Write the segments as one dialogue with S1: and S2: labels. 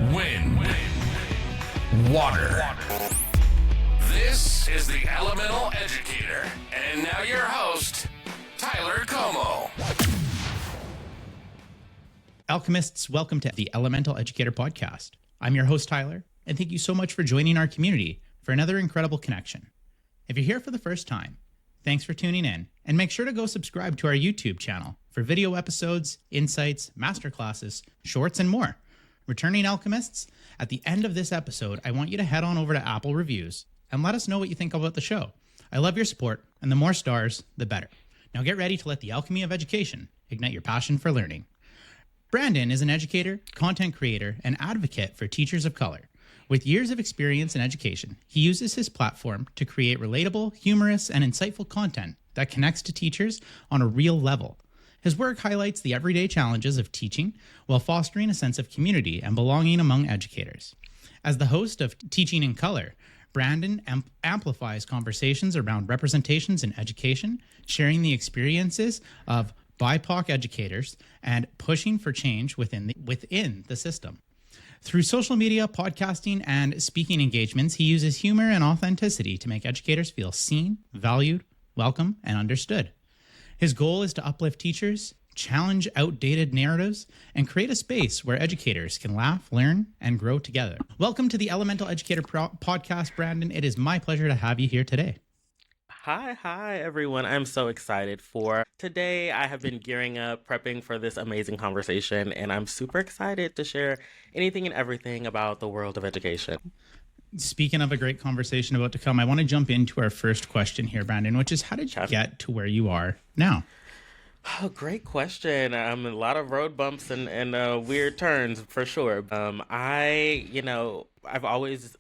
S1: wind, water. This is the Elemental Educator, and now your host, Tyler Comeau.
S2: Alchemists, welcome to the Elemental Educator podcast. I'm your host, Tyler, and thank you so much for joining our community for another incredible connection. If you're here for the first time, thanks for tuning in, and make sure to go subscribe to our YouTube channel for video episodes, insights, masterclasses, shorts, and more. Returning alchemists, at the end of this episode, I want you to head on over to Apple Reviews and let us know what you think about the show. I love your support, and the more stars, the better. Now get ready to let the alchemy of education ignite your passion for learning. Brandon is an educator, content creator, and advocate for teachers of color. With years of experience in education, he uses his platform to create relatable, humorous, and insightful content that connects to teachers on a real level. His work highlights the everyday challenges of teaching while fostering a sense of community and belonging among educators. As the host of Teaching in Color, Brandon amplifies conversations around representations in education, sharing the experiences of BIPOC educators, and pushing for change within the system. Through social media, podcasting, and speaking engagements, he uses humor and authenticity to make educators feel seen, valued, welcome, and understood. His goal is to uplift teachers, challenge outdated narratives, and create a space where educators can laugh, learn, and grow together. Welcome to the Elemental Educator podcast, Brandon. It is my pleasure to have you here today.
S3: Hi, everyone. I'm so excited for today. I have been gearing up, prepping for this amazing conversation, and I'm super excited to share anything and everything about the world of education.
S2: Speaking of a great conversation about to come, I want to jump into our first question here, Brandon, which is how did you get to where you are now?
S3: Oh, great question. A lot of road bumps and weird turns for sure. I've always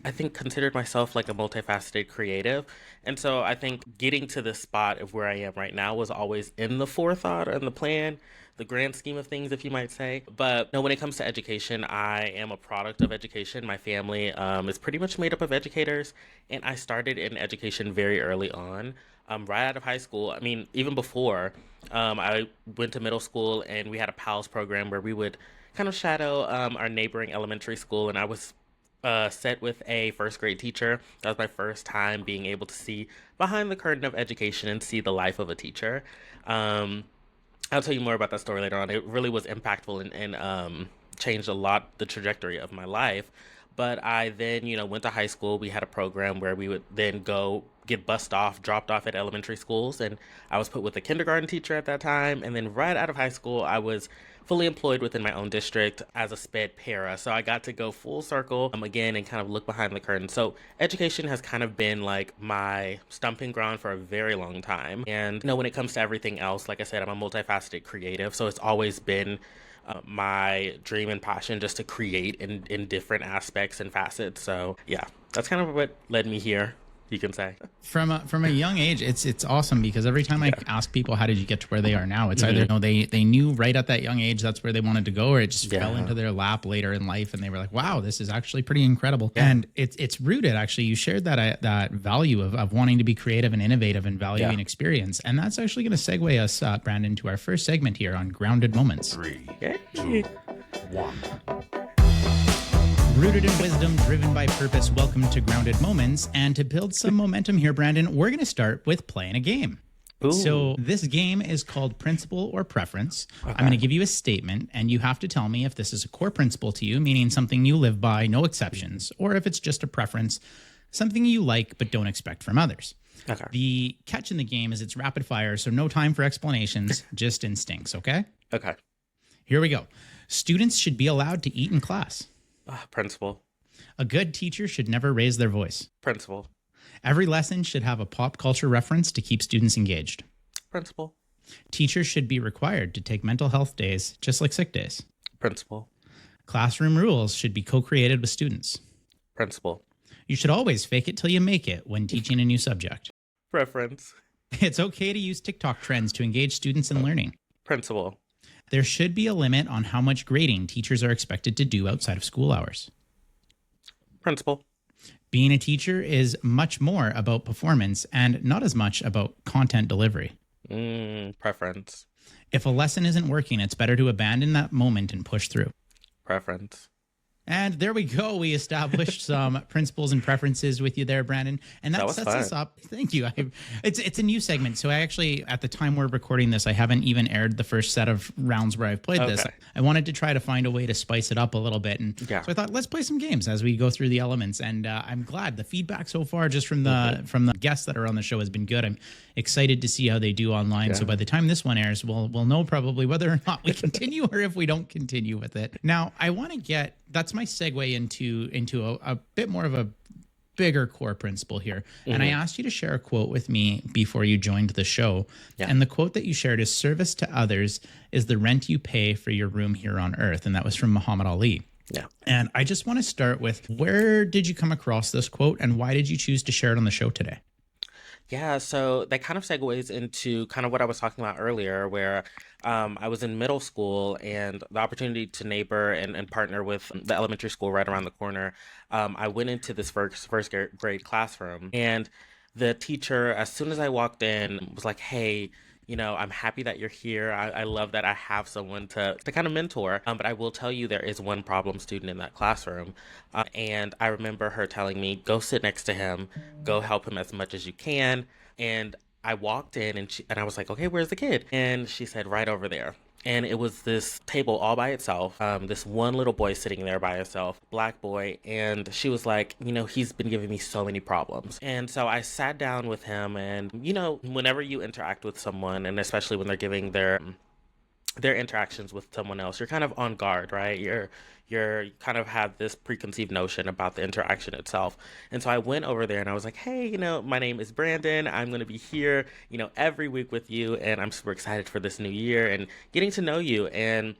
S3: I think considered myself like a multifaceted creative. And so I think getting to this spot of where I am right now was always in the forethought and the plan, the grand scheme of things, if you might say. But when it comes to education, I am a product of education. My family is pretty much made up of educators. And I started in education very early on, right out of high school. I mean, even before, I went to middle school and we had a PALS program where we would kind of shadow our neighboring elementary school. And I was set with a first grade teacher. That was my first time being able to see behind the curtain of education and see the life of a teacher. I'll tell you more about that story later on. It really was impactful and changed a lot the trajectory of my life. But I then, went to high school. We had a program where we would then go get dropped off at elementary schools. And I was put with a kindergarten teacher at that time. And then right out of high school, I was fully employed within my own district as a sped para. So I got to go full circle again and kind of look behind the curtain. So education has kind of been like my stomping ground for a very long time. And when it comes to everything else, like I said, I'm a multifaceted creative. So it's always been my dream and passion just to create in different aspects and facets. So yeah, that's kind of what led me here, you can say.
S2: From a young age, it's awesome because every time I ask people how did you get to where they are now, it's either they knew right at that young age that's where they wanted to go, or it just fell into their lap later in life and they were like, wow, this is actually pretty incredible. And it's rooted, actually. You shared that value of wanting to be creative and innovative and valuing experience, and that's actually going to segue us, Brandon, to our first segment here on Grounded Moments.
S1: 3, 2, 1.
S2: Rooted in wisdom, driven by purpose, welcome to Grounded Moments. And to build some momentum here, Brandon, we're going to start with playing a game. Ooh. So this game is called Principle or Preference. Okay. I'm going to give you a statement, and you have to tell me if this is a core principle to you, meaning something you live by, no exceptions, or if it's just a preference, something you like but don't expect from others. Okay. The catch in the game is it's rapid fire, so no time for explanations, just instincts, okay?
S3: Okay.
S2: Here we go. Students should be allowed to eat in class.
S3: Principle.
S2: A good teacher should never raise their voice.
S3: Principle.
S2: Every lesson should have a pop culture reference to keep students engaged.
S3: Principle.
S2: Teachers should be required to take mental health days, just like sick days.
S3: Principle.
S2: Classroom rules should be co-created with students.
S3: Principle.
S2: You should always fake it till you make it when teaching a new subject.
S3: Preference.
S2: It's okay to use TikTok trends to engage students in learning.
S3: Principle.
S2: There should be a limit on how much grading teachers are expected to do outside of school hours.
S3: Principle.
S2: Being a teacher is much more about performance and not as much about content delivery.
S3: Preference.
S2: If a lesson isn't working, it's better to abandon that moment and push through.
S3: preference.
S2: And there we go. We established some principles and preferences with you there, Brandon. And that
S3: was
S2: sets
S3: fun.
S2: us up. Thank you. It's a new segment. So I actually, at the time we're recording this, I haven't even aired the first set of rounds where I've played this. I wanted to try to find a way to spice it up a little bit. And so I thought, let's play some games as we go through the elements. And I'm glad the feedback so far, just from the guests that are on the show, has been good. I'm excited to see how they do online. Yeah. So by the time this one airs, we'll know probably whether or not we continue or if we don't continue with it. Now, I want to get, that's my segue into a bit more of a bigger core principle here. And I asked you to share a quote with me before you joined the show. Yeah. And the quote that you shared is, "Service to others is the rent you pay for your room here on earth." And that was from Muhammad Ali. Yeah. And I just want to start with, where did you come across this quote and why did you choose to share it on the show today?
S3: Yeah, so that kind of segues into kind of what I was talking about earlier, where I was in middle school and the opportunity to neighbor and partner with the elementary school right around the corner. I went into this first grade classroom, and the teacher, as soon as I walked in, was like, "Hey, I'm happy that you're here. I love that I have someone to kind of mentor. But I will tell you, there is one problem student in that classroom." And I remember her telling me, "Go sit next to him, go help him as much as you can." And I walked in and I was like, "Okay, where's the kid?" And she said, "Right over there." And it was this table all by itself, this one little boy sitting there by himself, black boy. And she was like, "He's been giving me so many problems." And so I sat down with him, and, whenever you interact with someone, and especially when they're giving their interactions with someone else, you're kind of on guard, right? You're kind of have this preconceived notion about the interaction itself. And so I went over there and I was like, "Hey, my name is Brandon. I'm going to be here, every week with you. And I'm super excited for this new year and getting to know you." And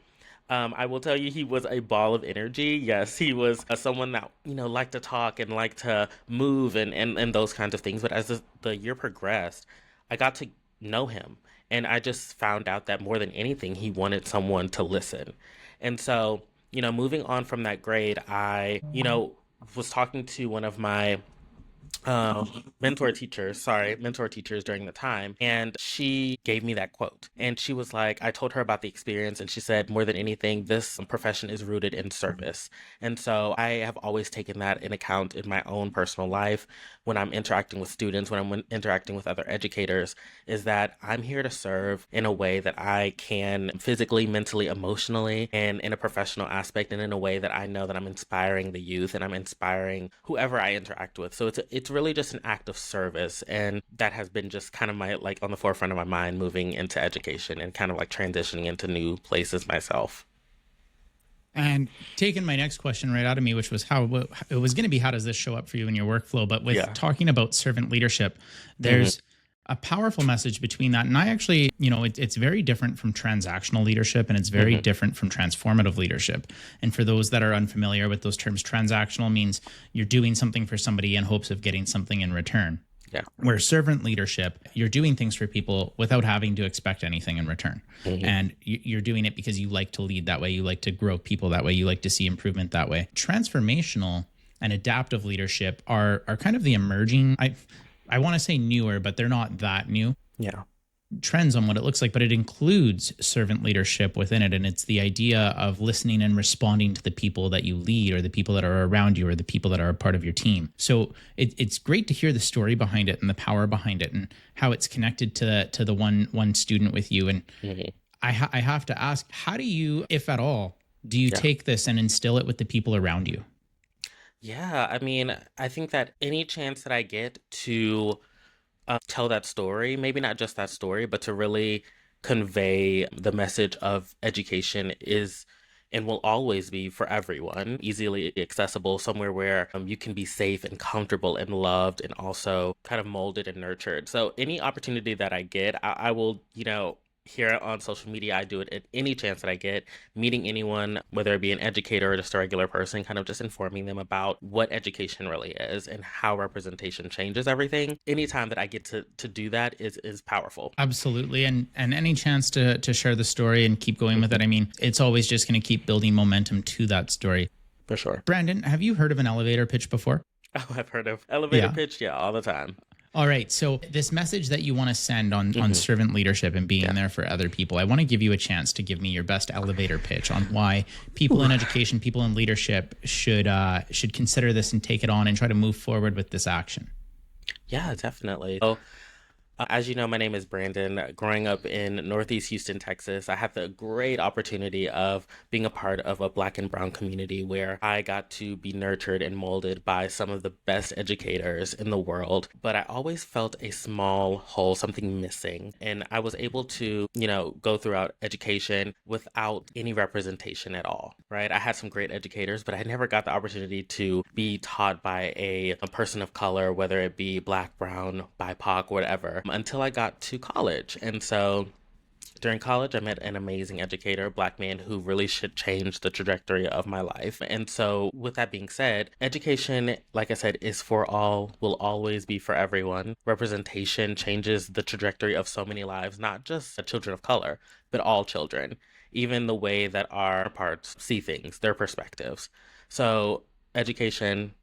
S3: I will tell you, he was a ball of energy. Yes, he was someone that, liked to talk and liked to move and those kinds of things. But as the year progressed, I got to know him. And I just found out that more than anything, he wanted someone to listen. And so, moving on from that grade, I, was talking to one of my mentor teachers during the time, and she gave me that quote. And she was like, I told her about the experience, and she said, more than anything, this profession is rooted in service. And so I have always taken that in account in my own personal life when I'm interacting with students, when I'm interacting with other educators, is that I'm here to serve in a way that I can physically, mentally, emotionally, and in a professional aspect, and in a way that I know that I'm inspiring the youth and I'm inspiring whoever I interact with. So it's really just an act of service, and that has been just kind of my, on the forefront of my mind moving into education and kind of transitioning into new places myself.
S2: And taking my next question right out of me, which was how does this show up for you in your workflow? But with talking about servant leadership, there's a powerful message between that. And I actually, it's very different from transactional leadership, and it's very different from transformative leadership. And for those that are unfamiliar with those terms, transactional means you're doing something for somebody in hopes of getting something in return. Yeah. Where servant leadership, you're doing things for people without having to expect anything in return. And you're doing it because you like to lead that way. You like to grow people that way. You like to see improvement that way. Transformational and adaptive leadership are kind of the emerging, I want to say newer, but they're not that new. Yeah. Trends on what it looks like, but it includes servant leadership within it. And it's the idea of listening and responding to the people that you lead, or the people that are around you, or the people that are a part of your team. So it's great to hear the story behind it and the power behind it and how it's connected to the one student with you. And I have to ask, how do you, if at all, do you take this and instill it with the people around you?
S3: Yeah, I mean, I think that any chance that I get to tell that story, maybe not just that story, but to really convey the message of education is and will always be for everyone, easily accessible, somewhere where you can be safe and comfortable and loved and also kind of molded and nurtured. So any opportunity that I get, I will, here on social media, I do it at any chance that I get, meeting anyone, whether it be an educator or just a regular person, kind of just informing them about what education really is and how representation changes everything. Anytime that I get to do that is powerful.
S2: Absolutely. And any chance to share the story and keep going with it, I mean, it's always just going to keep building momentum to that story.
S3: For sure.
S2: Brandon, have you heard of an elevator pitch before?
S3: Oh, I've heard of elevator pitch, all the time.
S2: All right. So this message that you want to send on servant leadership and being there for other people, I want to give you a chance to give me your best elevator pitch on why people in education, people in leadership should consider this and take it on and try to move forward with this action.
S3: Yeah, definitely. So, as you know, my name is Brandon. Growing up in Northeast Houston, Texas, I had the great opportunity of being a part of a Black and Brown community where I got to be nurtured and molded by some of the best educators in the world. But I always felt a small hole, something missing. And I was able to, go throughout education without any representation at all, right? I had some great educators, but I never got the opportunity to be taught by a person of color, whether it be Black, Brown, BIPOC, whatever, until I got to college. And so during college, I met an amazing educator, a Black man who really should change the trajectory of my life. And so with that being said, education, like I said, is for all, will always be for everyone. Representation changes the trajectory of so many lives, not just the children of color, but all children, even the way that our parts see things, their perspectives. So education,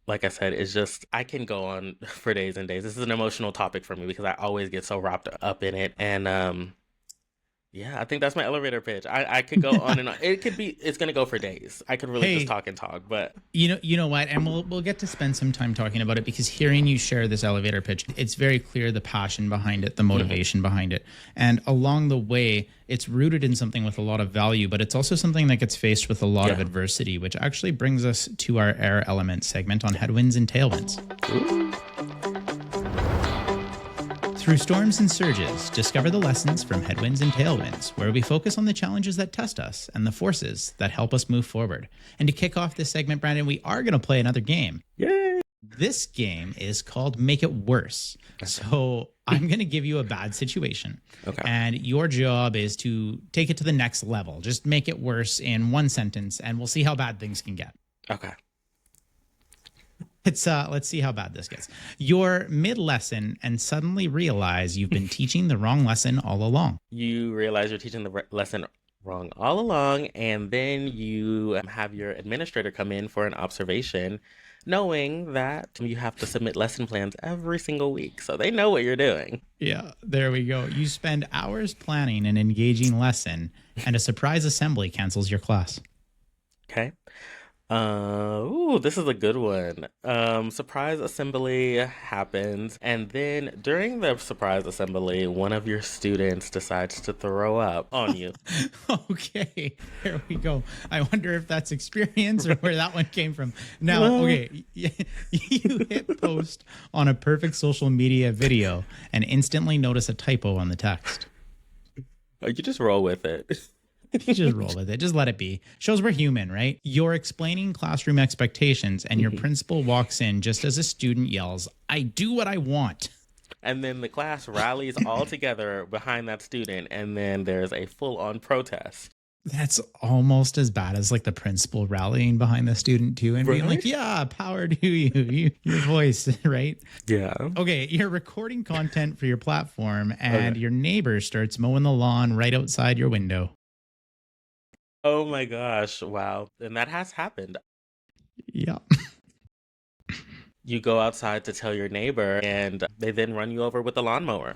S3: like I said, is just, I can go on for days and days. This is an emotional topic for me because I always get so wrapped up in it. And yeah, I think that's my elevator pitch. I could go on and on. It's going to go for days. I could really just talk and talk, but
S2: you know what? And we'll get to spend some time talking about it because hearing you share this elevator pitch, it's very clear the passion behind it, the motivation behind it. And along the way, it's rooted in something with a lot of value, but it's also something that gets faced with a lot of adversity, which actually brings us to our air element segment on headwinds and tailwinds.
S3: Ooh.
S2: Through storms and surges, discover the lessons from headwinds and tailwinds, where we focus on the challenges that test us and the forces that help us move forward. And to kick off this segment, Brandon, we are going to play another game.
S3: Yay!
S2: This game is called Make It Worse. So I'm going to give you a bad situation.
S3: Okay.
S2: And your job is to take it to the next level. Just make it worse in one sentence, and we'll see how bad things can get.
S3: Okay.
S2: Let's see how bad this gets. You're mid-lesson and suddenly realize you've been teaching the wrong lesson all along.
S3: You realize you're teaching the lesson wrong all along, and then you have your administrator come in for an observation, knowing that you have to submit lesson plans every single week. So they know what you're doing.
S2: Yeah, there we go. You spend hours planning an engaging lesson, and a surprise assembly cancels your class.
S3: Okay. This is a good one. Surprise assembly happens, and then during the surprise assembly, one of your students decides to throw up on you.
S2: Okay, there we go. I wonder if that's experience or where that one came from. Now, okay, you hit post on a perfect social media video and instantly notice a typo on the text.
S3: You just roll with it.
S2: You just roll with it. Just let it be. Shows we're human, right? You're explaining classroom expectations and your principal walks in just as a student yells, "I do what I want."
S3: And then the class rallies all together behind that student, and then there's a full-on protest.
S2: That's almost as bad as like the principal rallying behind the student too and being like, "Yeah, power to you, your voice," right?
S3: Yeah.
S2: Okay, you're recording content for your platform and your neighbor starts mowing the lawn right outside your window.
S3: Oh my gosh. Wow. And that has happened.
S2: Yeah.
S3: You go outside to tell your neighbor and they then run you over with a lawnmower.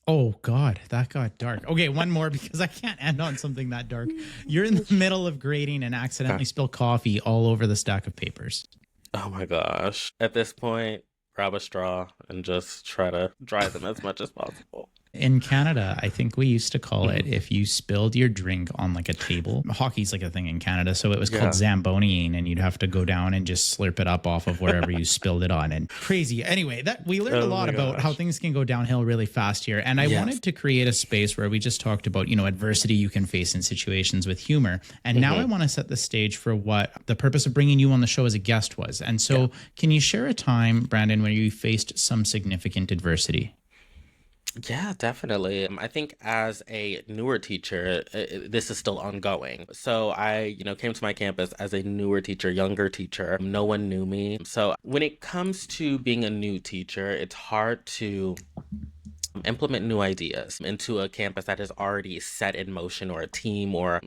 S2: Oh God, that got dark. Okay, one more because I can't end on something that dark. You're in the middle of grading and accidentally spill coffee all over the stack of papers.
S3: Oh my gosh. At this point, grab a straw and just try to dry them as much as possible.
S2: In Canada, I think we used to call it if you spilled your drink on like a table. Hockey's like a thing in Canada, so it was called Zamboniing, and you'd have to go down and just slurp it up off of wherever you spilled it on. And crazy. Anyway, that we learned a lot about how things can go downhill really fast here. And I wanted to create a space where we just talked about, adversity you can face in situations with humor. And now I want to set the stage for what the purpose of bringing you on the show as a guest was. And so can you share a time, Brandon, where you faced some significant adversity?
S3: Yeah, definitely. I think as a newer teacher, this is still ongoing. So I, came to my campus as a newer teacher, younger teacher. No one knew me. So when it comes to being a new teacher, it's hard to implement new ideas into a campus that is already set in motion, or a team, or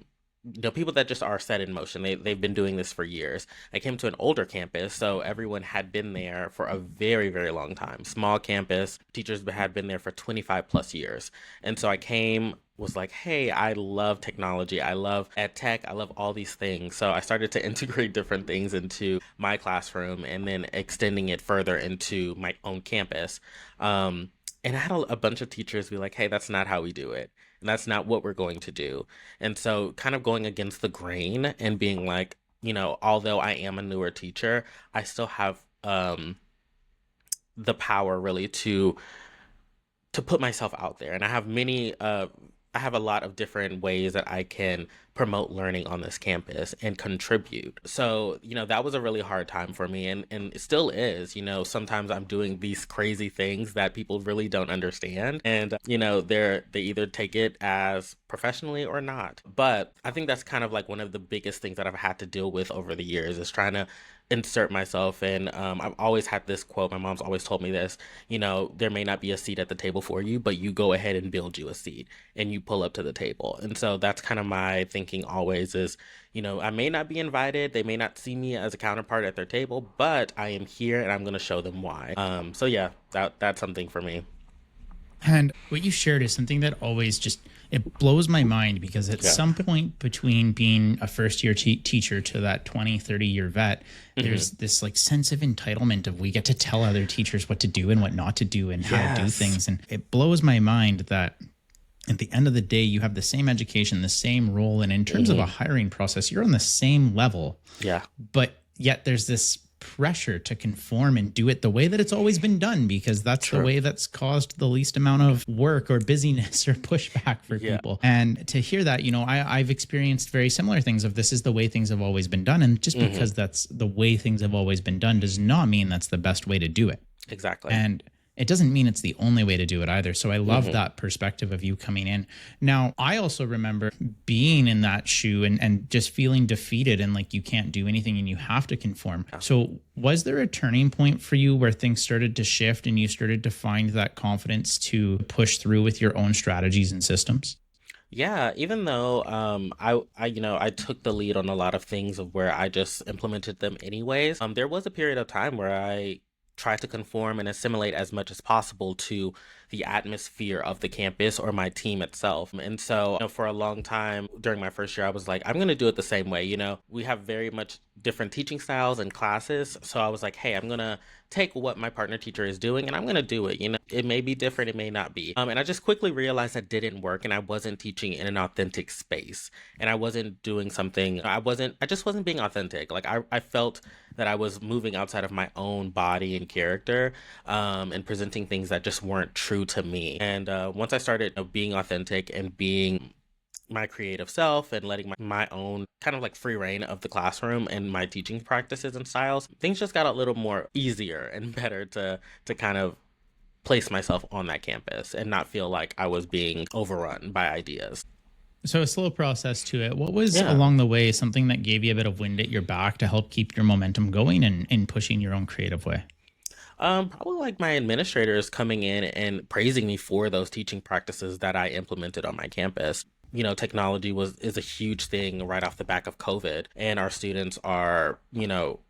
S3: people that just are set in motion. They've been doing this for years. I came to an older campus, so everyone had been there for a very, very long time. Small campus, teachers had been there for 25 plus years. And so I came, was like, hey, I love technology. I love ed tech. I love all these things. So I started to integrate different things into my classroom and then extending it further into my own campus. And I had a bunch of teachers be like, hey, that's not how we do it. And that's not what we're going to do. And so kind of going against the grain and being like, although I am a newer teacher, I still have the power really to put myself out there. And I have I have a lot of different ways that I can promote learning on this campus and contribute. So, that was a really hard time for me, and it still is. Sometimes I'm doing these crazy things that people really don't understand. And, they either take it as professionally or not. But I think that's kind of like one of the biggest things that I've had to deal with over the years is trying to insert myself. And I've always had this quote. My mom's always told me this, there may not be a seat at the table for you, but you go ahead and build you a seat and you pull up to the table. And so that's kind of my thinking always is, I may not be invited. They may not see me as a counterpart at their table, but I am here and I'm going to show them why. So yeah, that's something for me.
S2: And what you shared is something that always just, it blows my mind, because at some point between being a first year teacher to that 20, 30-year vet, there's this like sense of entitlement of we get to tell other teachers what to do and what not to do and how to do things. And it blows my mind that at the end of the day, you have the same education, the same role. And in terms of a hiring process, you're on the same level. Yeah. But yet there's this pressure to conform and do it the way that it's always been done, because that's the way that's caused the least amount of work or busyness or pushback for people. And to hear that, I've experienced very similar things of this is the way things have always been done. And just because that's the way things have always been done does not mean that's the best way to do it.
S3: Exactly.
S2: And it doesn't mean it's the only way to do it either. So I love that perspective of you coming in. Now, I also remember being in that shoe and just feeling defeated and like you can't do anything and you have to conform. So was there a turning point for you where things started to shift and you started to find that confidence to push through with your own strategies and systems?
S3: Yeah, even though I took the lead on a lot of things of where I just implemented them anyways, there was a period of time where I try to conform and assimilate as much as possible to the atmosphere of the campus or my team itself. And so, for a long time during my first year, I was like, I'm going to do it the same way. We have very much different teaching styles and classes. So I was like, hey, I'm going to take what my partner teacher is doing and I'm going to do it. It may be different, it may not be. And I just quickly realized that didn't work and I wasn't teaching in an authentic space. And I wasn't doing something, I just wasn't being authentic. Like I felt that I was moving outside of my own body and character and presenting things that just weren't true to me. And once I started being authentic and being my creative self and letting my own kind of like free reign of the classroom and my teaching practices and styles, things just got a little more easier and better to kind of place myself on that campus and not feel like I was being overrun by ideas.
S2: So a slow process to it. What was along the way something that gave you a bit of wind at your back to help keep your momentum going and pushing your own creative way?
S3: Probably like my administrators coming in and praising me for those teaching practices that I implemented on my campus. Technology is a huge thing right off the back of COVID, and our students are,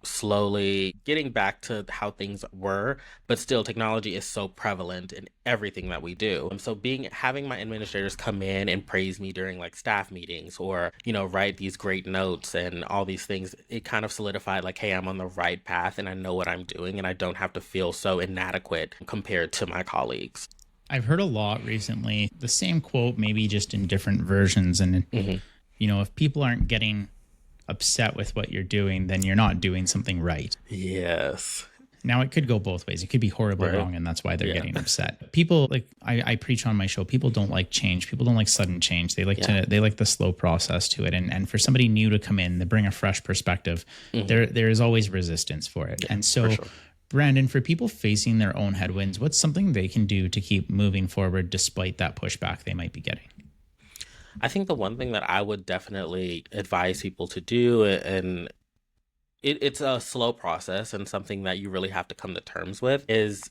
S3: slowly getting back to how things were, but still technology is so prevalent in everything that we do. And so having my administrators come in and praise me during like staff meetings or, write these great notes and all these things, it kind of solidified like, hey, I'm on the right path and I know what I'm doing and I don't have to feel so inadequate compared to my colleagues.
S2: I've heard a lot recently, the same quote, maybe just in different versions. And, if people aren't getting upset with what you're doing, then you're not doing something right.
S3: Yes.
S2: Now, it could go both ways. It could be horribly wrong, and that's why they're getting upset. People, like I preach on my show, people don't like change. People don't like sudden change. They like they like the slow process to it. And for somebody new to come in, they bring a fresh perspective. There is always resistance for it. And so, Brandon, for people facing their own headwinds, what's something they can do to keep moving forward despite that pushback they might be getting?
S3: I think the one thing that I would definitely advise people to do, and it's a slow process and something that you really have to come to terms with, is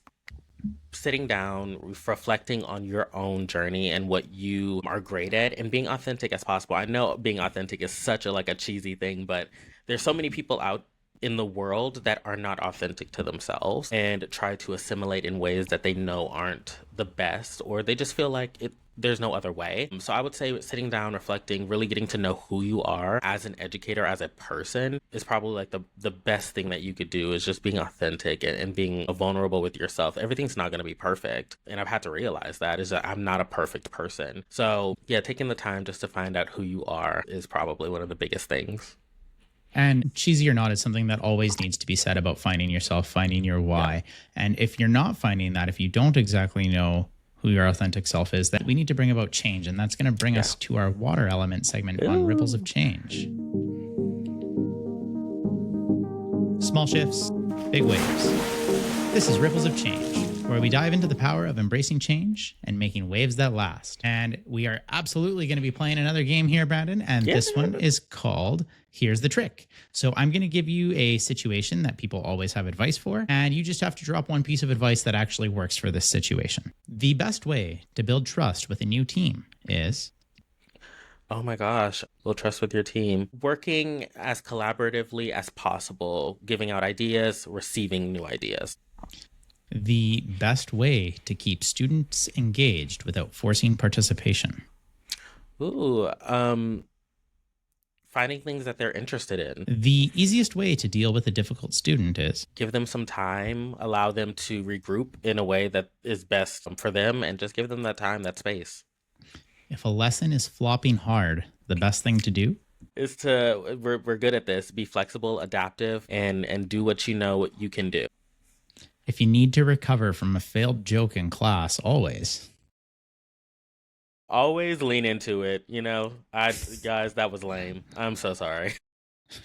S3: sitting down, reflecting on your own journey and what you are great at, and being authentic as possible. I know being authentic is such a like a cheesy thing, but there's so many people out in the world that are not authentic to themselves and try to assimilate in ways that they know aren't the best, or they just feel like there's no other way. So I would say sitting down, reflecting, really getting to know who you are as an educator, as a person, is probably like the best thing that you could do, is just being authentic and being vulnerable with yourself. Everything's not going to be perfect. And I've had to realize that is that I'm not a perfect person. So yeah, taking the time just to find out who you are is probably one of the biggest things.
S2: And cheesy or not is something that always needs to be said about finding yourself, finding your why. Yeah. And if you're not finding that, if you don't exactly know who your authentic self is, that we need to bring about change. And that's going to bring us to our water element segment on Ripples of Change. Small shifts, big waves. This is Ripples of Change, where we dive into the power of embracing change and making waves that last. And we are absolutely going to be playing another game here, Brandon. And this one is called Here's the Trick. So I'm going to give you a situation that people always have advice for, and you just have to drop one piece of advice that actually works for this situation. The best way to build trust with a new team is...
S3: Oh my gosh, build trust with your team. Working as collaboratively as possible, giving out ideas, receiving new ideas.
S2: The best way to keep students engaged without forcing participation.
S3: Ooh, finding things that they're interested in.
S2: The easiest way to deal with a difficult student is...
S3: give them some time, allow them to regroup in a way that is best for them, and just give them that time, that space.
S2: If a lesson is flopping hard, the best thing to do
S3: is to, we're good at this, be flexible, adaptive, and do what you know you can do.
S2: If you need to recover from a failed joke in class, always
S3: lean into it. You know, guys, that was lame. I'm so sorry.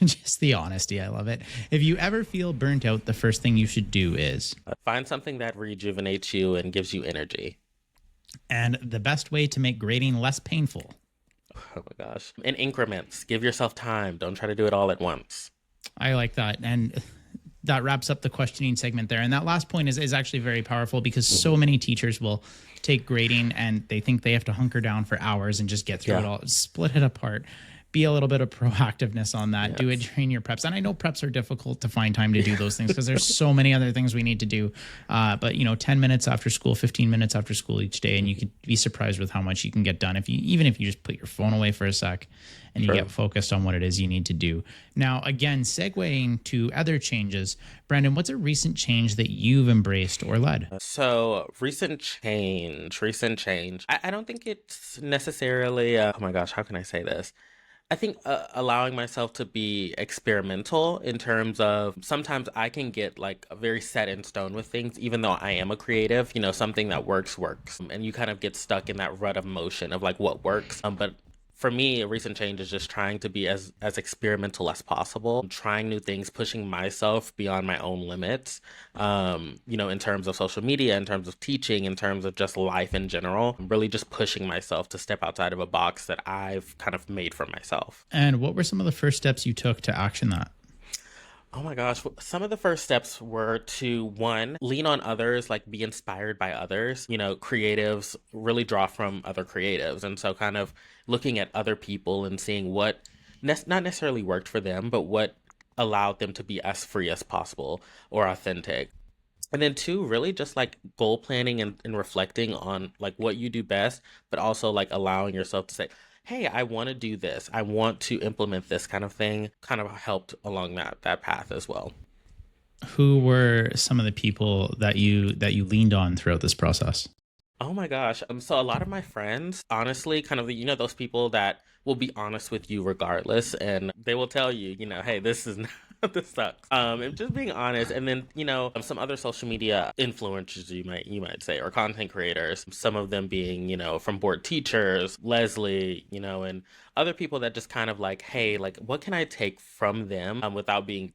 S2: Just the honesty. I love it. If you ever feel burnt out, the first thing you should do is
S3: find something that rejuvenates you and gives you energy.
S2: And the best way to make grading less painful.
S3: Oh my gosh. In increments. Give yourself time. Don't try to do it all at once.
S2: I like that. And that wraps up the questioning segment there. And that last point is actually very powerful, because so many teachers will take grading and they think they have to hunker down for hours and just get through it all. Split it apart. Be a little bit of proactiveness on that. Yes. Do it during your preps. And I know preps are difficult to find time to do those things because there's so many other things we need to do. But 10 minutes after school, 15 minutes after school each day, and you could be surprised with how much you can get done even if you just put your phone away for a sec and you get focused on what it is you need to do. Now, again, segueing to other changes, Brandon, what's a recent change that you've embraced or led?
S3: So recent change. I don't think it's necessarily, oh my gosh, how can I say this? I think allowing myself to be experimental in terms of sometimes I can get like very set in stone with things, even though I am a creative, something that works. And you kind of get stuck in that rut of motion of like what works. But for me, a recent change is just trying to be as experimental as possible, trying new things, pushing myself beyond my own limits, in terms of social media, in terms of teaching, in terms of just life in general, really just pushing myself to step outside of a box that I've kind of made for myself.
S2: And what were some of the first steps you took to action that?
S3: Oh my gosh. Some of the first steps were to, one, lean on others, like be inspired by others. Creatives really draw from other creatives. And so kind of looking at other people and seeing what not necessarily worked for them, but what allowed them to be as free as possible or authentic. And then two, really just like goal planning and reflecting on like what you do best, but also like allowing yourself to say, hey, I want to do this. I want to implement this kind of thing. Kind of helped along that path as well.
S2: Who were some of the people that you leaned on throughout this process?
S3: Oh my gosh. So a lot of my friends, honestly, kind of, those people that will be honest with you regardless. And they will tell you, hey, this is not, this sucks. And just being honest. And then, some other social media influencers, you might say, or content creators, some of them being, from board teachers, Leslie, and other people that just kind of like, hey, like, what can I take from them without being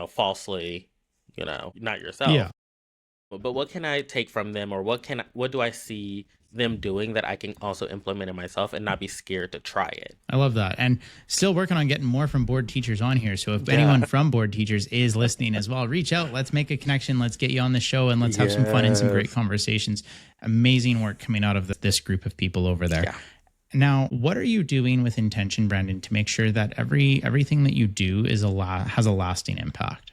S3: falsely, not yourself.
S2: Yeah.
S3: But what can I take from them, or what do I see them doing that I can also implement in myself and not be scared to try it.
S2: I love that. And still working on getting more from board teachers on here. So if anyone from board teachers is listening as well, reach out. Let's make a connection. Let's get you on the show and let's have some fun and some great conversations. Amazing work coming out of this group of people over there.
S3: Yeah.
S2: Now, what are you doing with intention, Brandon, to make sure that everything that you do has a lasting impact?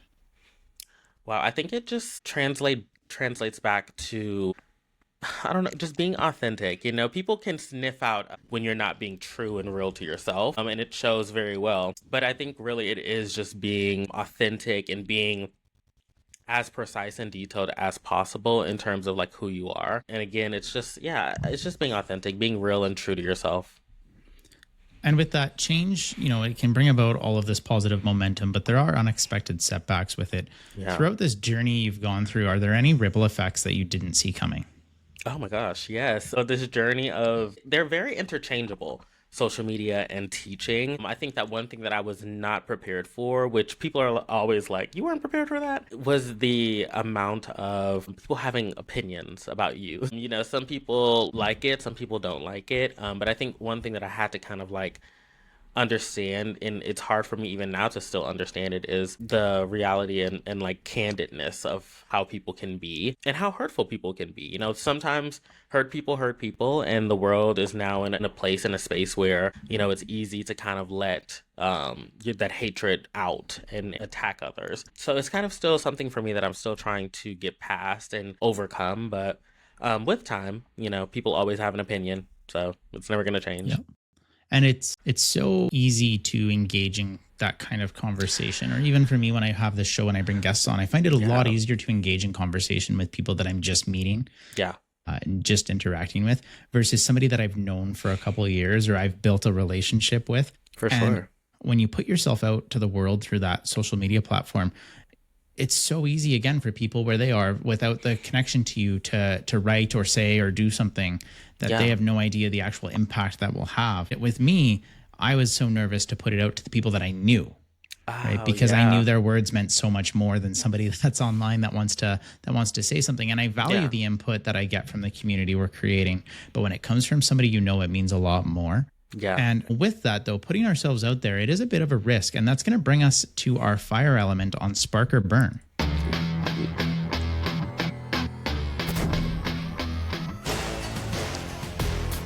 S3: Wow, I think it just translates back to, I don't know, just being authentic. You know, people can sniff out when you're not being true and real to yourself, and it shows very well. But I think really it is just being authentic and being as precise and detailed as possible in terms of like who you are. And again, it's just being authentic, being real and true to yourself.
S2: And with that change, you know, it can bring about all of this positive momentum, but there are unexpected setbacks with it. Yeah. Throughout this journey you've gone through, are there any ripple effects that you didn't see coming?
S3: Oh my gosh, yes. So this journey they're very interchangeable, social media and teaching. I think that one thing that I was not prepared for, which people are always like, you weren't prepared for that, was the amount of people having opinions about you. You know, some people like it, some people don't like it. But I think one thing that I had to kind of like understand, and it's hard for me even now to still understand it, is the reality and like candidness of how people can be and how hurtful people can be. You know, sometimes hurt people, and the world is now in a place, in a space where, you know, it's easy to kind of let that hatred out and attack others. So it's kind of still something for me that I'm still trying to get past and overcome. But with time, you know, people always have an opinion, so it's never going to change.
S2: Yep. And it's so easy to engage in that kind of conversation. Or even for me, when I have this show and I bring guests on, I find it a lot easier to engage in conversation with people that I'm just meeting. Yeah. And just interacting with versus somebody that I've known for a couple of years or I've built a relationship with.
S3: For sure.
S2: When you put yourself out to the world through that social media platform, it's so easy, again, for people where they are without the connection to you to write or say or do something that they have no idea the actual impact that will have. With me, I was so nervous to put it out to the people that I knew, right? Because I knew their words meant so much more than somebody that's online that wants to say something. And I value the input that I get from the community we're creating. But when it comes from somebody you know, it means a lot more. Yeah. And with that, though, putting ourselves out there, it is a bit of a risk. And that's going to bring us to our fire element on Spark or Burn.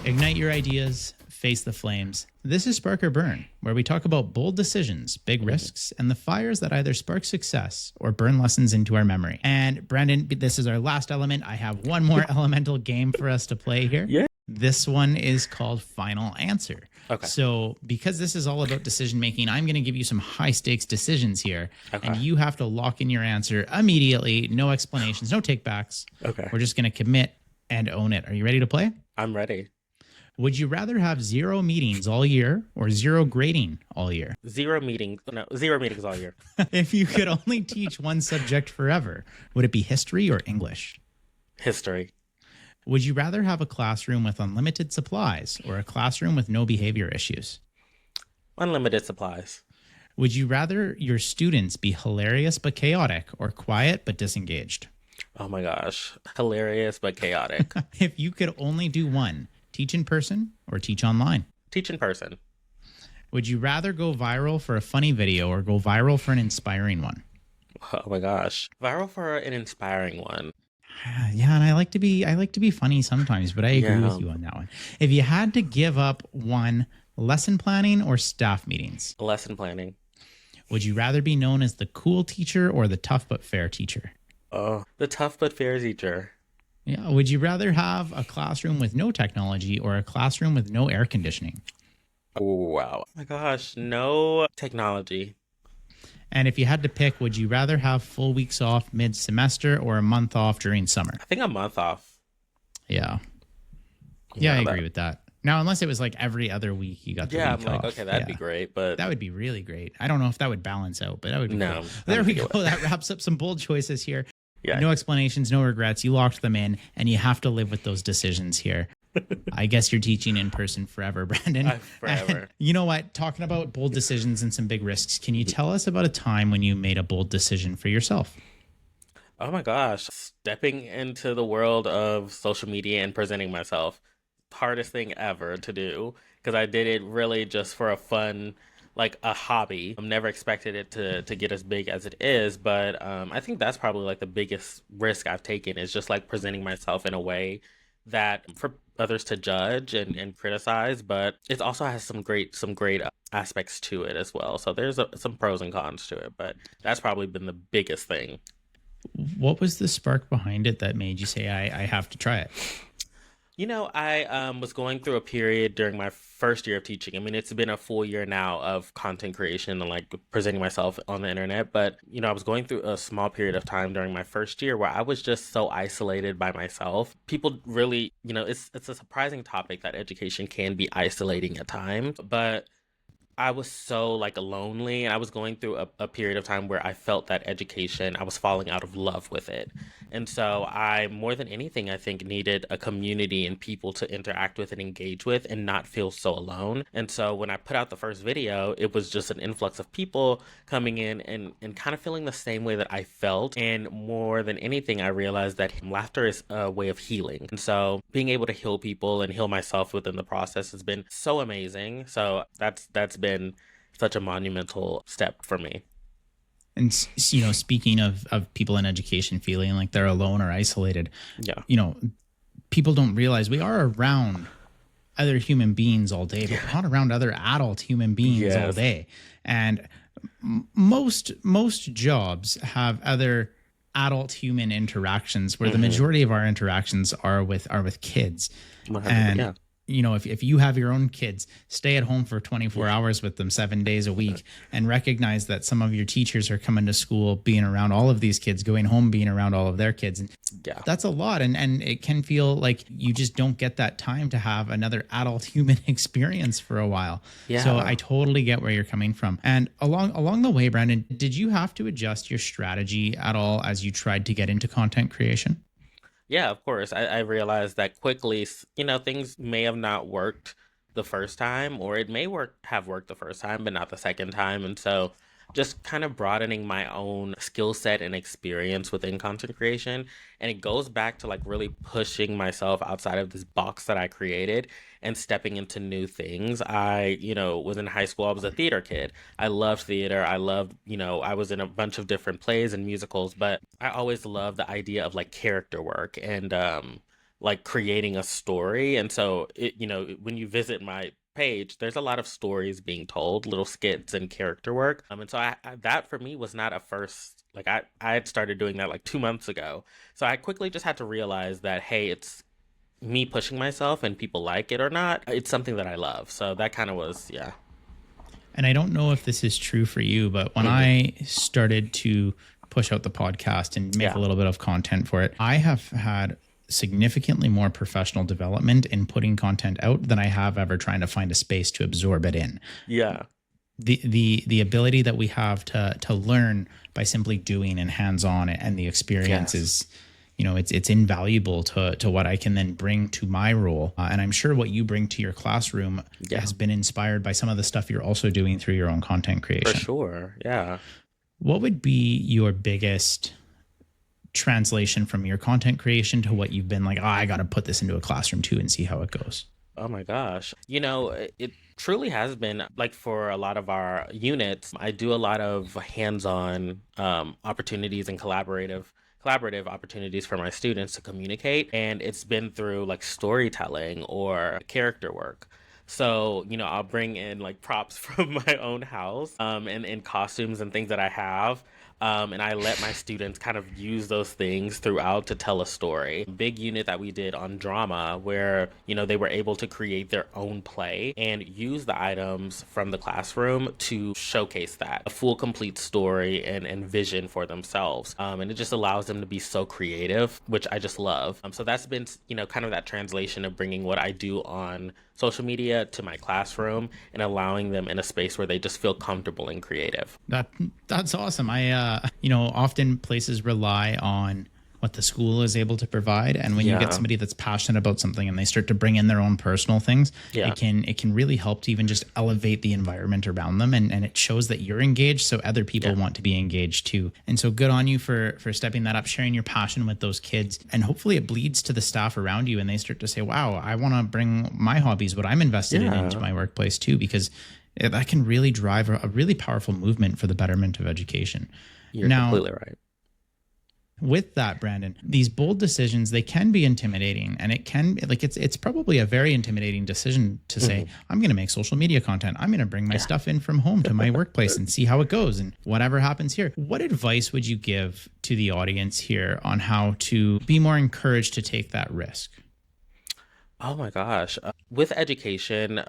S2: Ignite your ideas, face the flames. This is Spark or Burn, where we talk about bold decisions, big risks, and the fires that either spark success or burn lessons into our memory. And Brandon, this is our last element. I have one more elemental game for us to play here. Yeah. This one is called Final Answer. Okay. So because this is all about decision making, I'm going to give you some high stakes decisions here. Okay. And you have to lock in your answer immediately. No explanations, no takebacks. Okay. We're just going to commit and own it. Are you ready to play?
S3: I'm ready.
S2: Would you rather have 0 meetings all year or 0 grading all year?
S3: 0 meetings all year.
S2: If you could only teach one subject forever, would it be history or English?
S3: History.
S2: Would you rather have a classroom with unlimited supplies or a classroom with no behavior issues?
S3: Unlimited supplies.
S2: Would you rather your students be hilarious but chaotic or quiet but disengaged?
S3: Oh my gosh. Hilarious but chaotic.
S2: If you could only do one, teach in person or teach online?
S3: Teach in person.
S2: Would you rather go viral for a funny video or go viral for an inspiring one?
S3: Oh my gosh. Viral for an inspiring one.
S2: Yeah, and I like to be funny sometimes, but I agree with you on that one. If you had to give up one, lesson planning or staff meetings?
S3: Lesson planning.
S2: Would you rather be known as the cool teacher or the tough but fair teacher?
S3: Oh, the tough but fair teacher.
S2: Yeah. Would you rather have a classroom with no technology or a classroom with no air conditioning?
S3: Oh, wow. Oh my gosh, no technology.
S2: And if you had to pick, would you rather have full weeks off mid-semester or a month off during summer?
S3: I think a month off.
S2: Yeah. Yeah, I agree with that. Now, unless it was like every other week you got the week off. Yeah, I'm like,
S3: okay, that'd be great, but...
S2: That would be really great. I don't know if that would balance out, but that would be cool. There we go. That wraps up some bold choices here. Yeah. No explanations, no regrets. You locked them in, and you have to live with those decisions here. I guess you're teaching in person forever, Brandon.
S3: Forever.
S2: And you know what? Talking about bold decisions and some big risks, can you tell us about a time when you made a bold decision for yourself?
S3: Oh my gosh, stepping into the world of social media and presenting myself, hardest thing ever to do because I did it really just for a fun, like a hobby. I'm never expected it to get as big as it is, but I think that's probably like the biggest risk I've taken is just like presenting myself in a way that for others to judge and criticize, but it also has some great aspects to it as well. So there's some pros and cons to it, but that's probably been the biggest thing.
S2: What was the spark behind it that made you say, I have to try it?
S3: I was going through a period during my first year of teaching. I mean, it's been a full year now of content creation and like presenting myself on the internet. But, I was going through a small period of time during my first year where I was just so isolated by myself. People really, it's a surprising topic that education can be isolating at times. But I was so like lonely and I was going through a period of time where I felt that education, I was falling out of love with it. And so I, more than anything, I think needed a community and people to interact with and engage with and not feel so alone. And so when I put out the first video, it was just an influx of people coming in and kind of feeling the same way that I felt. And more than anything, I realized that laughter is a way of healing. And so being able to heal people and heal myself within the process has been so amazing. So that's been such a monumental step for me.
S2: And speaking of people in education feeling like they're alone or isolated,
S3: Yeah.
S2: People don't realize we are around other human beings all day, but we're not around other adult human beings all
S3: Yes.
S2: day. And most jobs have other adult human interactions where the majority of our interactions are with kids.
S3: 100%,
S2: And
S3: yeah.
S2: if you have your own kids, stay at home for 24 hours with them 7 days a week and recognize that some of your teachers are coming to school, being around all of these kids, going home, being around all of their kids. And
S3: Yeah.
S2: that's a lot. And it can feel like you just don't get that time to have another adult human experience for a while.
S3: Yeah.
S2: So I totally get where you're coming from. And along the way, Brandon, did you have to adjust your strategy at all as you tried to get into content creation?
S3: Yeah, of course. I realized that quickly, things may have not worked the first time, or it may have worked the first time, but not the second time. And so just kind of broadening my own skill set and experience within content creation. And it goes back to like really pushing myself outside of this box that I created and stepping into new things. Was in high school, I was a theater kid. I loved theater. I was in a bunch of different plays and musicals, but I always loved the idea of like character work and like creating a story. And so when you visit my page, there's a lot of stories being told, little skits and character work. And so that for me was not a first, like I had started doing that like 2 months ago. So I quickly just had to realize that, hey, it's me pushing myself and people like it or not. It's something that I love. So that kind of was, yeah.
S2: And I don't know if this is true for you, but when I started to push out the podcast and make a little bit of content for it, I have had significantly more professional development in putting content out than I have ever trying to find a space to absorb it in.
S3: Yeah.
S2: The ability that we have to learn by simply doing and hands-on, and the experience is, it's invaluable to what I can then bring to my role. And I'm sure what you bring to your classroom has been inspired by some of the stuff you're also doing through your own content creation.
S3: For sure. Yeah.
S2: What would be your biggest translation from your content creation to what you've been like, I got to put this into a classroom too and see how it goes?
S3: Oh my gosh. It truly has been like for a lot of our units, I do a lot of hands-on opportunities and collaborative opportunities for my students to communicate. And it's been through like storytelling or character work. So, I'll bring in like props from my own house and costumes and things that I have. And I let my students kind of use those things throughout to tell a story. Big unit that we did on drama where, they were able to create their own play and use the items from the classroom to showcase that, a full complete story and vision for themselves. And it just allows them to be so creative, which I just love. So that's been, kind of that translation of bringing what I do on social media to my classroom and allowing them in a space where they just feel comfortable and creative.
S2: That's awesome. I often places rely on what the school is able to provide. And when you get somebody that's passionate about something and they start to bring in their own personal things, it can really help to even just elevate the environment around them. And it shows that you're engaged, so other people want to be engaged too. And so good on you for stepping that up, sharing your passion with those kids. And hopefully it bleeds to the staff around you and they start to say, wow, I want to bring my hobbies, what I'm invested in, into my workplace too, because that can really drive a really powerful movement for the betterment of education.
S3: You're completely right.
S2: With that, Brandon, these bold decisions, they can be intimidating, and it can it's probably a very intimidating decision to say, I'm going to make social media content. I'm going to bring my stuff in from home to my workplace and see how it goes and whatever happens here. What advice would you give to the audience here on how to be more encouraged to take that risk?
S3: Oh my gosh. With education,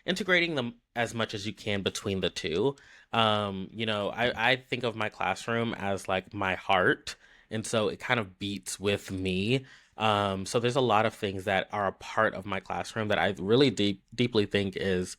S3: integrating them as much as you can between the two. I think of my classroom as like my heart. And so it kind of beats with me. So there's a lot of things that are a part of my classroom that I really deeply think is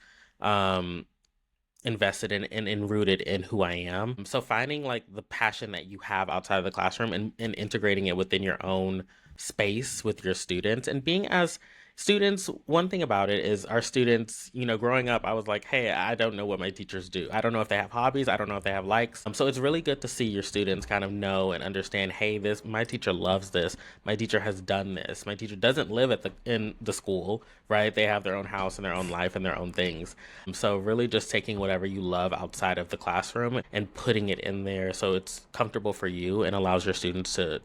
S3: invested in and rooted in who I am. So finding like the passion that you have outside of the classroom and integrating it within your own space with your students and being as students, one thing about it is our students, growing up, I was like, hey, I don't know what my teachers do. I don't know if they have hobbies. I don't know if they have likes. So it's really good to see your students kind of know and understand, hey, my teacher loves this. My teacher has done this. My teacher doesn't live in the school, right? They have their own house and their own life and their own things. So really just taking whatever you love outside of the classroom and putting it in there so it's comfortable for you and allows your students to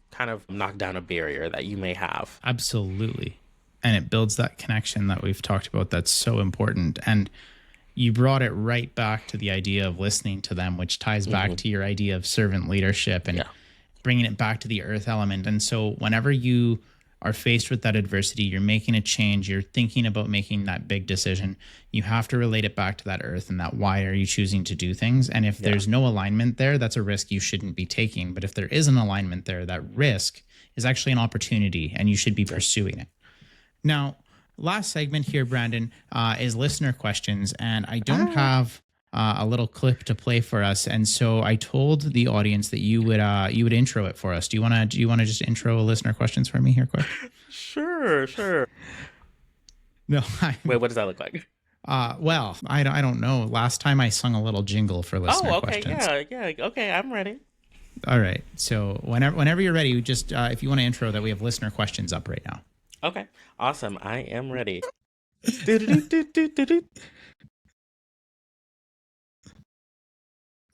S3: kind of knock down a barrier that you may have.
S2: Absolutely. And it builds that connection that we've talked about that's so important. And you brought it right back to the idea of listening to them, which ties back to your idea of servant leadership and bringing it back to the earth element. And so whenever you are faced with that adversity, you're making a change, you're thinking about making that big decision, you have to relate it back to that earth and that why are you choosing to do things. And if there's no alignment there, that's a risk you shouldn't be taking. But if there is an alignment there, that risk is actually an opportunity and you should be pursuing it. Now, last segment here, Brandon, is listener questions, and I don't have a little clip to play for us, and so I told the audience that you would intro it for us. Do you want to just intro listener questions for me here, quick?
S3: Sure.
S2: No.
S3: Wait, what does that look like?
S2: Well, I don't know. Last time I sung a little jingle for listener questions.
S3: Yeah. Okay, I'm ready.
S2: All right. So whenever you're ready, just if you want to intro that, we have listener questions up right now.
S3: Okay, awesome. I am ready.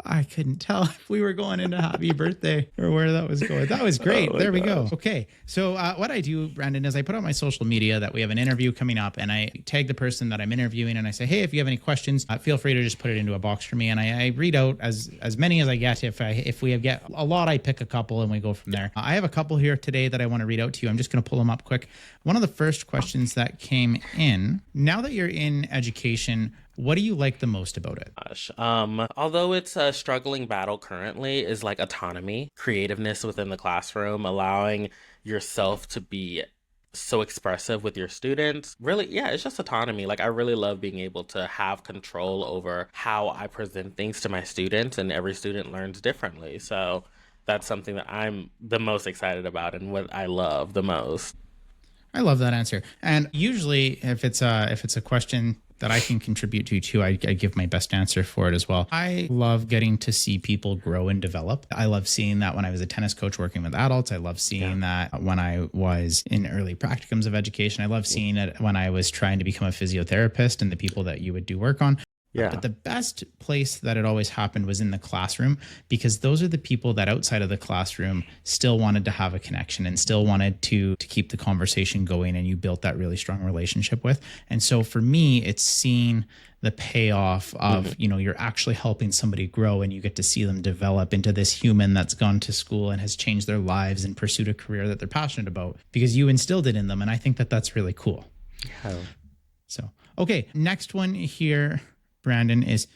S2: I couldn't tell if we were going into happy birthday or where that was going. That was great. There we go. Okay. So what I do, Brandon, is I put on my social media that we have an interview coming up and I tag the person that I'm interviewing and I say, hey, if you have any questions, feel free to just put it into a box for me. And I read out as many as I get. If we get a lot, I pick a couple and we go from there. I have a couple here today that I want to read out to you. I'm just going to pull them up quick. One of the first questions that came in, now that you're in education, what do you like the most about it?
S3: Gosh, although it's a struggling battle currently, is like autonomy, creativeness within the classroom, allowing yourself to be so expressive with your students. Really, it's just autonomy. Like I really love being able to have control over how I present things to my students, and every student learns differently. So that's something that I'm the most excited about and what I love the most.
S2: I love that answer. And usually if it's a question that I can contribute to too, I give my best answer for it as well. I love getting to see people grow and develop. I love seeing that when I was a tennis coach working with adults. I love seeing that when I was in early practicums of education. I love seeing it when I was trying to become a physiotherapist and the people that you would do work on.
S3: Yeah.
S2: But the best place that it always happened was in the classroom, because those are the people that outside of the classroom still wanted to have a connection and still wanted to keep the conversation going, and you built that really strong relationship with. And so for me, it's seeing the payoff of, you're actually helping somebody grow and you get to see them develop into this human that's gone to school and has changed their lives and pursued a career that they're passionate about because you instilled it in them. And I think that that's really cool.
S3: Yeah.
S2: So, okay, next one here, Brandon, is,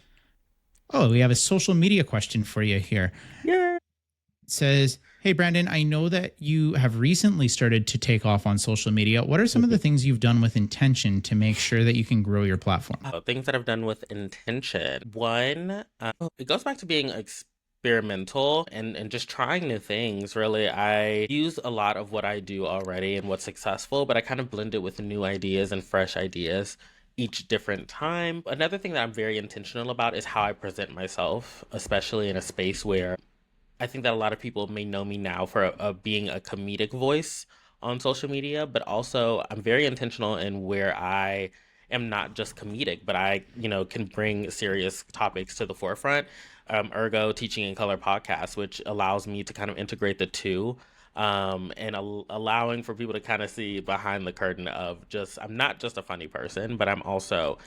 S2: we have a social media question for you here.
S3: Yeah.
S2: It says, hey, Brandon, I know that you have recently started to take off on social media. What are some of the things you've done with intention to make sure that you can grow your platform?
S3: Things that I've done with intention. One, it goes back to being experimental and just trying new things. Really, I use a lot of what I do already and what's successful, but I kind of blend it with new ideas and fresh ideas each different time. Another thing that I'm very intentional about is how I present myself, especially in a space where I think that a lot of people may know me now for being a comedic voice on social media, but also I'm very intentional in where I am not just comedic, but I, can bring serious topics to the forefront. Ergo Teaching in Color podcast, which allows me to kind of integrate the two, and allowing for people to kind of see behind the curtain of just, I'm not just a funny person, but I'm also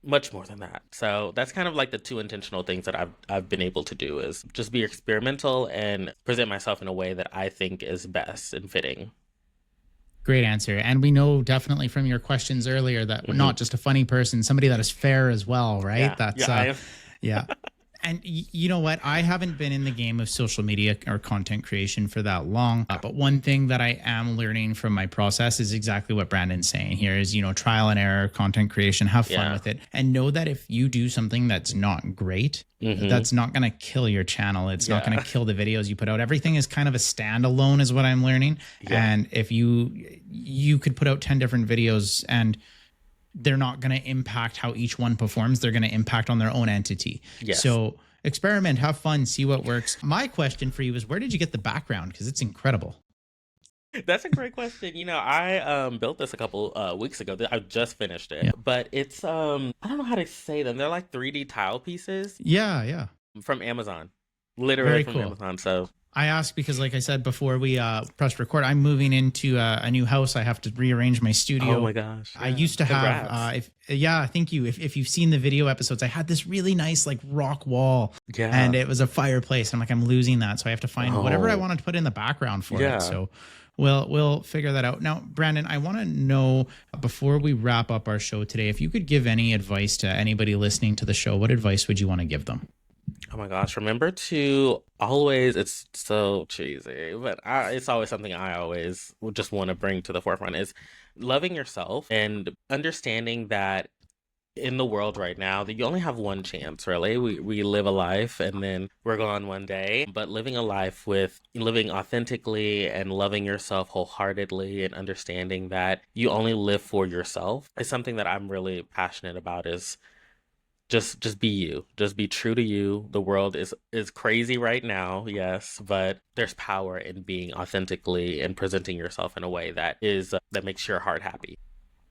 S3: much more than that. So that's kind of like the two intentional things that I've been able to do, is just be experimental and present myself in a way that I think is best and fitting.
S2: Great answer. And we know definitely from your questions earlier that we're not just a funny person, somebody that is fair as well, right?
S3: Yeah,
S2: Yeah. And you know what? I haven't been in the game of social media or content creation for that long. But one thing that I am learning from my process is exactly what Brandon's saying here is, trial and error, content creation, have fun with it. And know that if you do something that's not great, that's not going to kill your channel. It's not going to kill the videos you put out. Everything is kind of a standalone is what I'm learning. Yeah. And if you could put out 10 different videos and they're not going to impact how each one performs. They're going to impact on their own entity. Yes. So experiment, have fun, see what works. My question for you is, where did you get the background? Because it's incredible.
S3: That's a great question. I built this a couple weeks ago. I just finished it, but it's I don't know how to say them. They're like 3D tile pieces.
S2: Yeah.
S3: From Amazon, literally from Amazon. So
S2: I asked because, like I said before we pressed record, I'm moving into a new house. I have to rearrange my studio.
S3: Oh my gosh!
S2: Yeah. I used to have, thank you. If you've seen the video episodes, I had this really nice like rock wall, and it was a fireplace. I'm like, I'm losing that, so I have to find whatever I wanted to put in the background for it. So we'll figure that out. Now, Brandon, I want to know, before we wrap up our show today, if you could give any advice to anybody listening to the show, what advice would you want to give them?
S3: Oh my gosh, remember to always, it's so cheesy, but it's always something I always just want to bring to the forefront, is loving yourself and understanding that in the world right now that you only have one chance, really. We live a life and then we're gone one day, but living a life with living authentically and loving yourself wholeheartedly and understanding that you only live for yourself is something that I'm really passionate about. Is just be you. Just be true to you. The world is crazy right now, yes, but there's power in being authentically and presenting yourself in a way that makes your heart happy.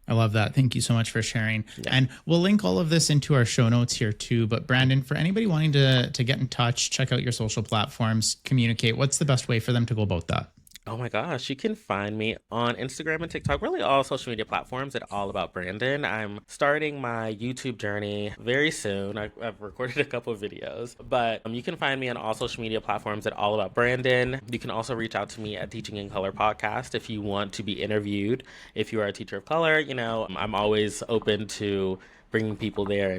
S2: I love that. Thank you so much for sharing. Yeah. And we'll link all of this into our show notes here too. But Brandon, for anybody wanting to get in touch, check out your social platforms, communicate, what's the best way for them to go about that?
S3: Oh my gosh, you can find me on Instagram and TikTok, really all social media platforms at All About Brandon. I'm starting my YouTube journey very soon. I've recorded a couple of videos, but you can find me on all social media platforms at All About Brandon. You can also reach out to me at Teaching in Color podcast if you want to be interviewed. If you are a teacher of color, I'm always open to bringing people there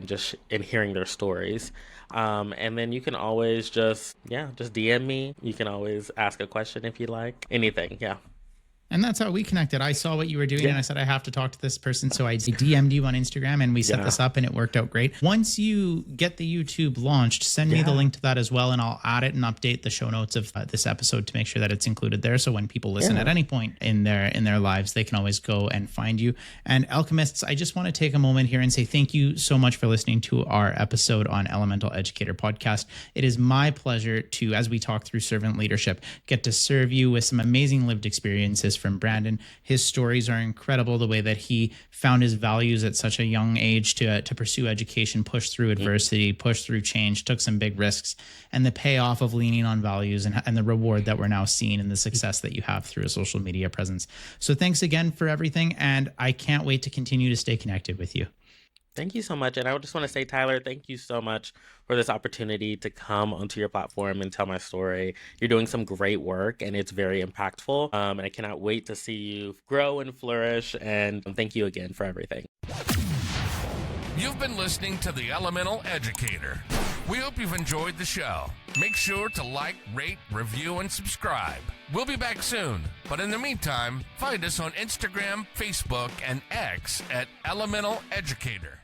S3: and hearing their stories. And then you can always just DM me. You can always ask a question if you like. Anything, yeah.
S2: And that's how we connected. I saw what you were doing and I said, I have to talk to this person. So I DM'd you on Instagram and we set this up and it worked out great. Once you get the YouTube launched, send me the link to that as well. And I'll add it and update the show notes of this episode to make sure that it's included there. So when people listen at any point in their lives, they can always go and find you. And Alchemists, I just want to take a moment here and say thank you so much for listening to our episode on Elemental Educator podcast. It is my pleasure to, as we talk through servant leadership, get to serve you with some amazing lived experiences from Brandon. His stories are incredible, the way that he found his values at such a young age to pursue education, push through adversity, push through change, took some big risks, and the payoff of leaning on values and the reward that we're now seeing in the success that you have through a social media presence. So thanks again for everything, and I can't wait to continue to stay connected with you.
S3: Thank you so much. And I just want to say, Tyler, thank you so much for this opportunity to come onto your platform and tell my story. You're doing some great work and it's very impactful. And I cannot wait to see you grow and flourish. And thank you again for everything.
S1: You've been listening to The Elemental Educator. We hope you've enjoyed the show. Make sure to like, rate, review, and subscribe. We'll be back soon, but in the meantime, find us on Instagram, Facebook, and X at Elemental Educator.